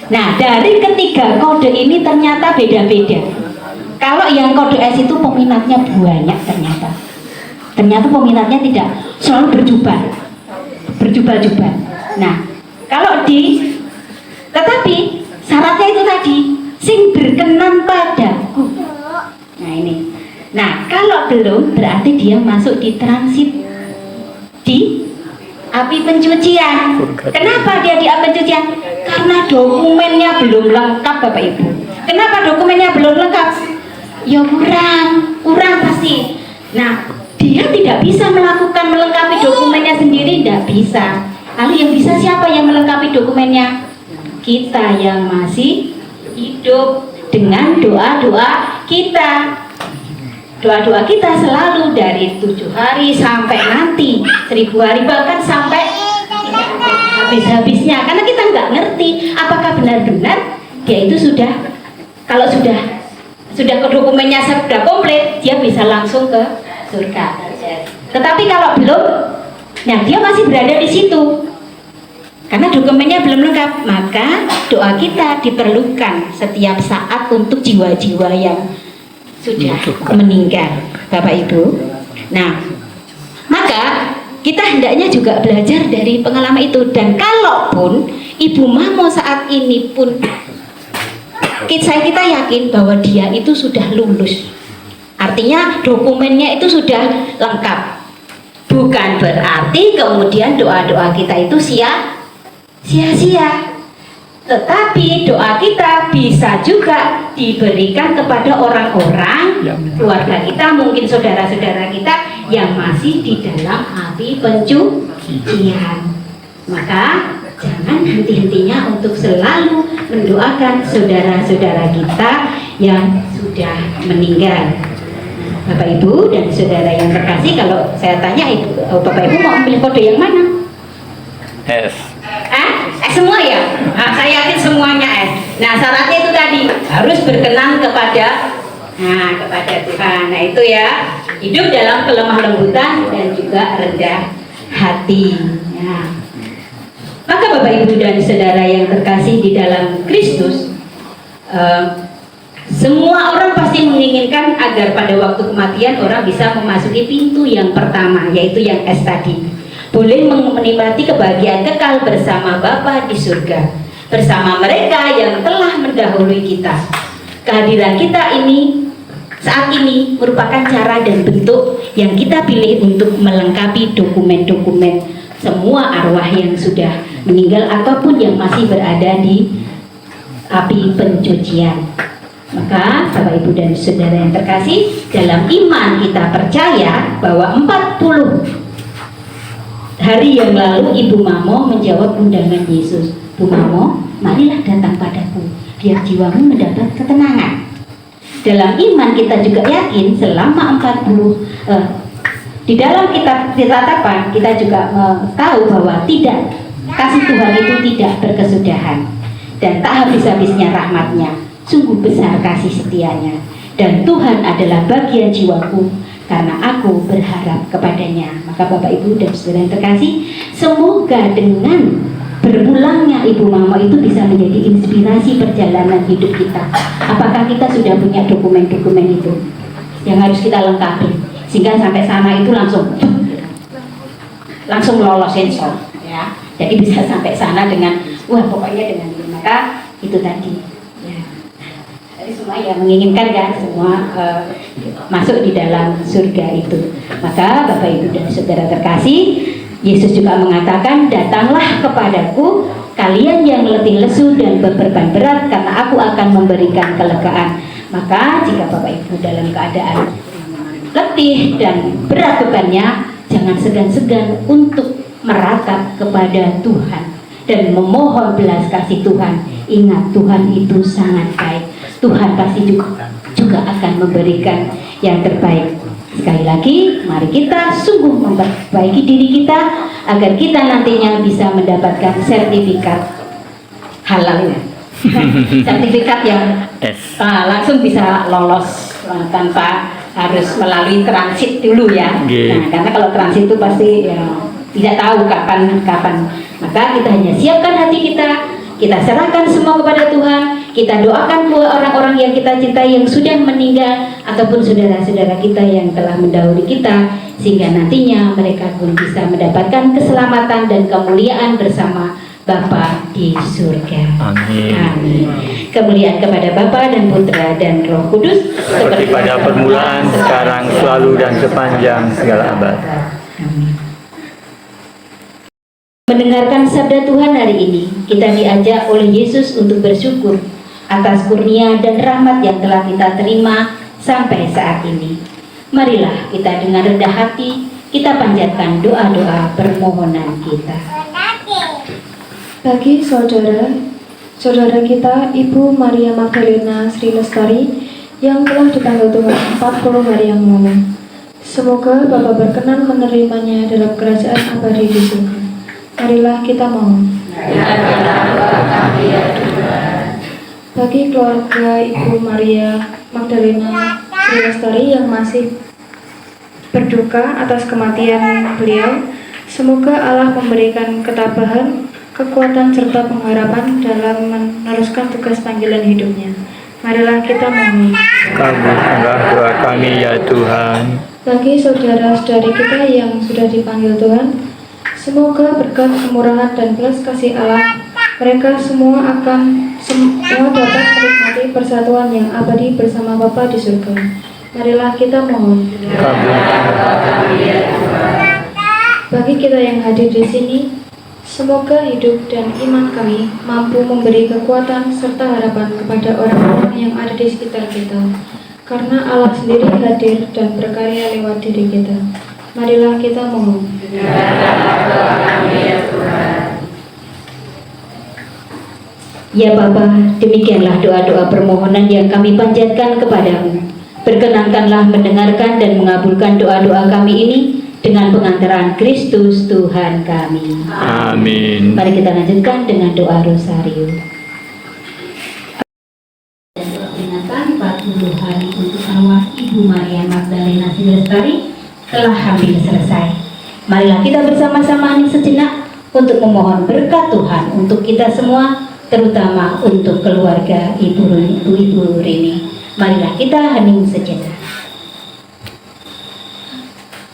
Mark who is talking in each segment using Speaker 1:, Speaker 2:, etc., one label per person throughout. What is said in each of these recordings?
Speaker 1: Nah, dari ketiga kode ini ternyata beda-beda. Kalau yang kode S itu peminatnya banyak ternyata. Ternyata peminatnya tidak selalu berjubah-jubah. Nah, kalau tetapi syaratnya itu tadi, sing berkenan padaku. Nah ini. Nah, kalau belum berarti dia masuk di transit di api pencucian. Kenapa dia di api pencucian? Karena dokumennya belum lengkap, Bapak Ibu. Kenapa dokumennya belum lengkap? Ya kurang pasti. Nah, dia tidak bisa melengkapi dokumennya sendiri, tidak bisa. Lalu yang bisa siapa yang melengkapi dokumennya? Kita yang masih hidup dengan doa-doa kita. Doa-doa kita selalu dari 7 hari sampai nanti 1000 hari, bahkan sampai habis-habisnya, karena kita nggak ngerti apakah benar-benar dia itu kalau sudah dokumennya sudah komplit, dia bisa langsung ke surga. Tetapi kalau belum, nah dia masih berada di situ karena dokumennya belum lengkap. Maka doa kita diperlukan setiap saat untuk jiwa-jiwa yang sudah meninggal, Bapak Ibu. Nah, maka kita hendaknya juga belajar dari pengalaman itu. Dan kalaupun Ibu Mamo saat ini pun kita yakin bahwa dia itu sudah lulus, artinya dokumennya itu sudah lengkap, bukan berarti kemudian doa-doa kita itu sia-sia. Tetapi doa kita bisa juga diberikan kepada orang-orang keluarga kita, mungkin saudara-saudara kita yang masih di dalam api pencucian. Maka jangan henti-hentinya untuk selalu mendoakan saudara-saudara kita yang sudah meninggal. Bapak Ibu dan saudara yang terkasih, kalau saya tanya Bapak Ibu mau memilih kode yang mana?
Speaker 2: S.
Speaker 1: Semua ya? Nah, saya yakin semuanya S. Nah, syaratnya itu tadi harus berkenan kepada Tuhan. Nah, itu ya, hidup dalam kelemah lembutan dan juga rendah hati. Nah, maka Bapak Ibu dan saudara yang terkasih di dalam Kristus, semua orang pasti menginginkan agar pada waktu kematian orang bisa memasuki pintu yang pertama, yaitu yang S tadi. Boleh menikmati kebahagiaan kekal bersama Bapa di surga, bersama mereka yang telah mendahului kita. Kehadiran kita ini saat ini merupakan cara dan bentuk yang kita pilih untuk melengkapi dokumen-dokumen semua arwah yang sudah meninggal ataupun yang masih berada di api pencucian. Maka Bapak Ibu dan saudara yang terkasih, dalam iman kita percaya bahwa 40 hari yang lalu Ibu Mamo menjawab undangan Yesus. Bu Mamo, marilah datang padaku, biar jiwamu mendapat ketenangan. Dalam iman kita juga yakin selama 40 di dalam kitab Ketetapan kita juga tahu bahwa kasih Tuhan itu tidak berkesudahan dan tak habis-habisnya rahmatnya. Sungguh besar kasih setianya, dan Tuhan adalah bagian jiwaku karena aku berharap kepadanya. Maka Bapak Ibu dan saudara yang terkasih, semoga dengan berpulangnya Ibu Mamo itu bisa menjadi inspirasi perjalanan hidup kita. Apakah kita sudah punya dokumen-dokumen itu yang harus kita lengkapi sehingga sampai sana itu langsung lolos sensor ya. Jadi bisa sampai sana dengan pokoknya dengan ini. Maka itu tadi ya. Jadi semua yang menginginkan kan semua masuk di dalam surga itu. Maka Bapak Ibu dan saudara terkasih, Yesus juga mengatakan, datanglah kepadaku kalian yang letih lesu dan beban berat, karena aku akan memberikan kelegaan. Maka jika Bapak Ibu dalam keadaan letih dan berat bebannya, jangan segan-segan untuk meratap kepada Tuhan dan memohon belas kasih Tuhan. Ingat, Tuhan itu sangat baik. Tuhan pasti juga akan memberikan yang terbaik. Sekali lagi, mari kita sungguh memperbaiki diri kita agar kita nantinya bisa mendapatkan sertifikat halalnya. Sertifikat yang langsung bisa lolos tanpa harus melalui transit dulu ya. Nah, karena kalau transit itu pasti ya, tidak tahu kapan. Maka kita hanya siapkan hati kita Kita serahkan semua kepada Tuhan. Kita doakan buat orang-orang yang kita cintai yang sudah meninggal ataupun saudara-saudara kita yang telah mendahului kita, sehingga nantinya mereka pun bisa mendapatkan keselamatan dan kemuliaan bersama Bapa di surga.
Speaker 2: Amin.
Speaker 1: Amin. Kemuliaan kepada Bapa dan Putra dan Roh Kudus,
Speaker 2: Seperti pada permulaan, sekarang, selalu, dan sepanjang segala abad.
Speaker 1: Amin. Mendengarkan sabda Tuhan hari ini, kita diajak oleh Yesus untuk bersyukur atas kurnia dan rahmat yang telah kita terima sampai saat ini. Marilah kita dengan rendah hati, kita panjatkan doa-doa permohonan kita.
Speaker 3: Bagi saudara kita Ibu Maria Magdalena Sri Lestari yang telah dipanggil Tuhan 40 hari yang lalu, semoga Bapa berkenan menerimanya dalam kerajaan abadi di surga. Marilah kita mohon. Bagi keluarga Ibu Maria Magdalena Sri Lestari yang masih berduka atas kematian beliau, semoga Allah memberikan ketabahan, kekuatan serta pengharapan dalam meneruskan tugas panggilan hidupnya. Marilah kita mohon.
Speaker 2: Kabulkanlah doa kami ya Tuhan.
Speaker 3: Bagi saudara-saudari kita yang sudah dipanggil Tuhan, semoga berkat kemurahan dan belas kasih Allah, mereka semua dapat menikmati persatuan yang abadi bersama Bapa di surga. Marilah kita mohon. Bagi kita yang hadir di sini, semoga hidup dan iman kami mampu memberi kekuatan serta harapan kepada orang-orang yang ada di sekitar kita, karena Allah sendiri hadir dan berkarya lewat diri kita. Marilah kita mohon.
Speaker 1: Ya Bapa, demikianlah doa-doa permohonan yang kami panjatkan kepadamu. Berkenankanlah mendengarkan dan mengabulkan doa-doa kami ini dengan pengantaran Kristus Tuhan kami.
Speaker 2: Amin.
Speaker 1: Mari kita lanjutkan dengan doa rosario. Dan peringatan 40 hari untuk arwah Ibu Maria Magdalena Sri Lestari telah hampir selesai. Marilah kita bersama-sama hening sejenak untuk memohon berkat Tuhan untuk kita semua, terutama untuk keluarga Ibu Rini. Marilah kita hening sejenak.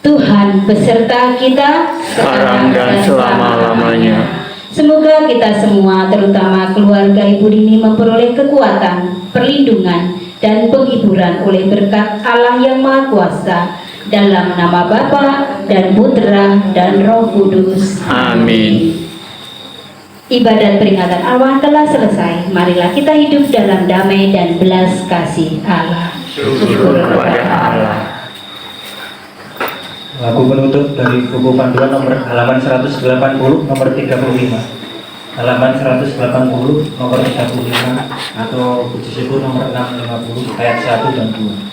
Speaker 1: Tuhan beserta kita
Speaker 2: Sekarang dan selama-lamanya.
Speaker 1: Semoga kita semua, terutama keluarga Ibu Rini, memperoleh kekuatan, perlindungan, dan penghiburan oleh berkat Allah yang Maha Kuasa, dalam nama Bapa dan Putra dan Roh Kudus.
Speaker 2: Amin.
Speaker 1: Ibadat peringatan arwah telah selesai. Marilah kita hidup dalam damai dan belas kasih Allah.
Speaker 2: Syukur kepada Allah.
Speaker 4: Lagu penutup dari buku panduan nomor halaman 180 nomor 35. Halaman 180 nomor 35 atau puji syukur nomor 650 ayat 1 dan 2.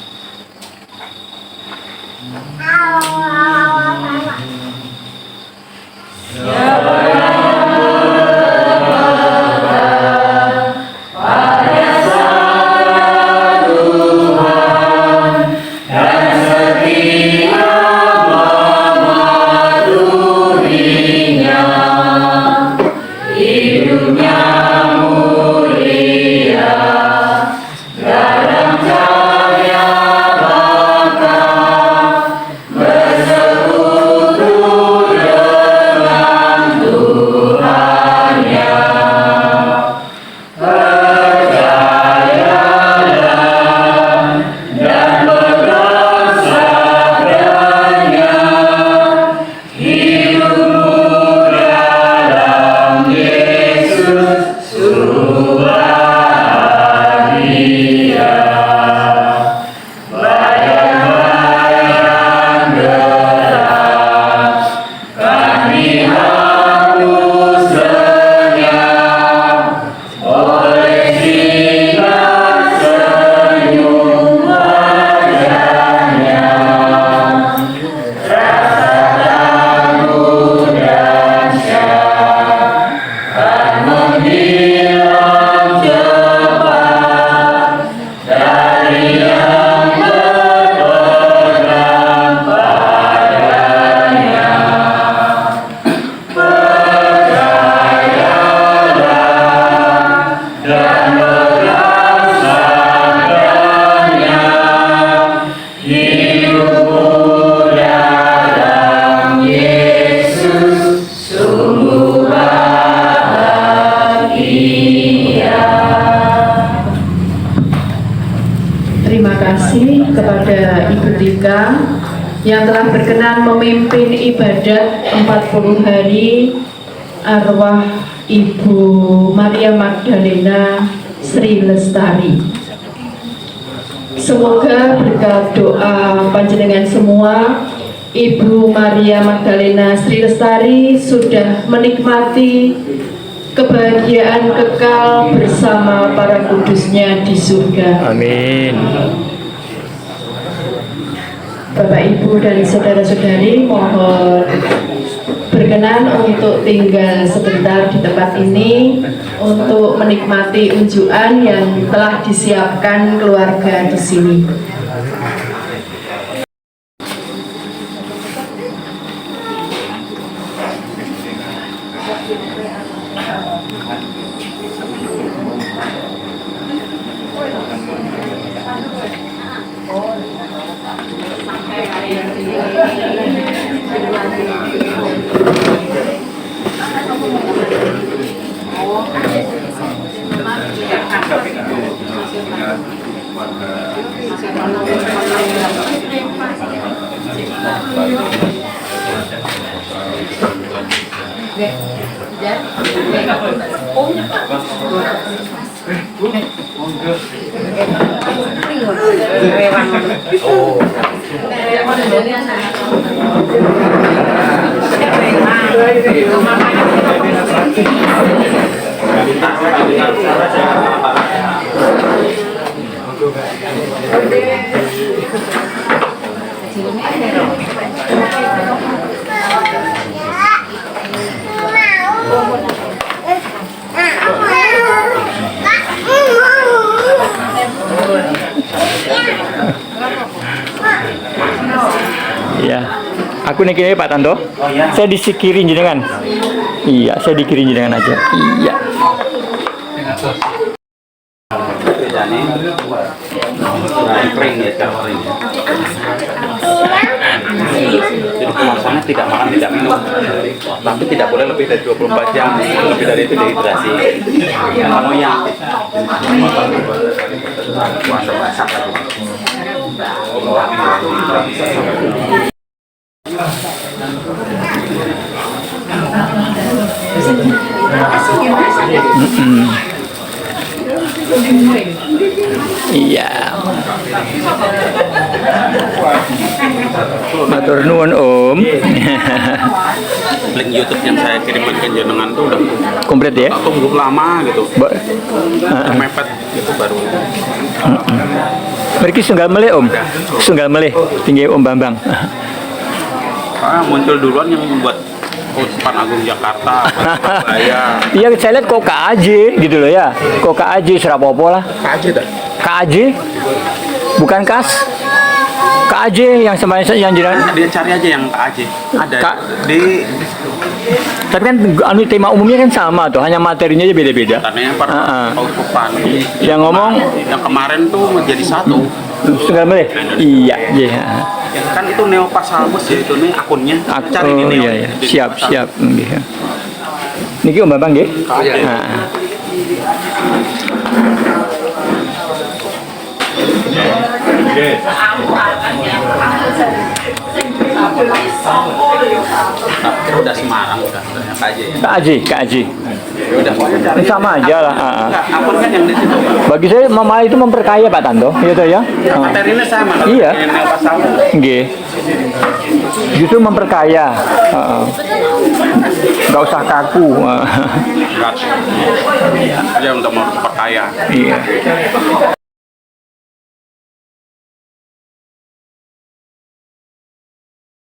Speaker 5: Hidupnya mulia dalam cahaya kepada Ibu Tika yang telah berkenan memimpin ibadat 40 hari arwah Ibu Maria Magdalena Sri Lestari. Semoga berkat doa panjenengan semua, Ibu Maria Magdalena Sri Lestari sudah menikmati kebahagiaan kekal bersama para kudusnya di surga.
Speaker 2: Amin.
Speaker 5: Bapak, Ibu, dan saudara-saudari mohon berkenan untuk tinggal sebentar di tempat ini untuk menikmati unjukan yang telah disiapkan keluarga di sini.
Speaker 2: Ya, aku niki Pak Tanto.
Speaker 4: Oh ya.
Speaker 2: Saya disikirin jenengan. Iya, saya dikirin jenengan aja. Iya.
Speaker 6: Jadi puasanya tidak makan, tidak minum, tapi tidak boleh lebih dari 24 jam, lebih dari itu dehidrasi. Yang kamu yang puasa masak.
Speaker 2: Iya. Matur nuwun Om.
Speaker 6: Link YouTube yang saya kirimkan ke jenengan tuh udah
Speaker 2: Komplit ya?
Speaker 6: tunggu lama gitu,
Speaker 2: Ba-
Speaker 6: mepet gitu baru.
Speaker 2: Mereka sunggal meleh Om. Sunggal meleh tinggi Om Bambang.
Speaker 6: Muncul duluan yang buat Uspan Agung Jakarta, buat Surabaya.
Speaker 2: Iya, saya lihat kok KAJ gitu loh ya. Kok KAJ serapopo lah.
Speaker 6: Kaji dah.
Speaker 2: KAJ bukan KAS. KAJ yang sama yang jalan.
Speaker 6: Dia cari aja yang KAJ. Ada
Speaker 2: Ka-
Speaker 6: di
Speaker 2: Tapi kan anu tema umumnya kan sama tuh, hanya materinya aja beda-beda.
Speaker 6: karena yang para Uspan.
Speaker 2: Yang ngomong
Speaker 6: Yang kemarin tuh menjadi satu.
Speaker 2: sunggal meleh. Iya, iya.
Speaker 6: Kan itu Neo Pasalmus ya, itu nih akunnya. Cari di
Speaker 2: Oh
Speaker 6: Neo.
Speaker 2: iya, iya.
Speaker 6: Di
Speaker 2: Siap,
Speaker 6: Pasalmus.
Speaker 2: siap. Iya. Niki Om Bambang nggih.
Speaker 6: Iya.
Speaker 2: Nah.
Speaker 6: Tapi udah Semarang udah KAJ ya.
Speaker 2: KAJ.
Speaker 6: Udah pokoknya cari.
Speaker 2: Sama aja lah.
Speaker 6: Enggak, akunnya yang di situ.
Speaker 2: Bagi saya mama itu memperkaya Pak Tanto, gitu ya.
Speaker 6: Materinya sama.
Speaker 2: Iya.
Speaker 6: Yang Neo Pasalmus.
Speaker 2: Nggih. Justru memperkaya. Nggak usah kaku.
Speaker 6: Enggak. Dia untuk memperkaya.
Speaker 2: Iya.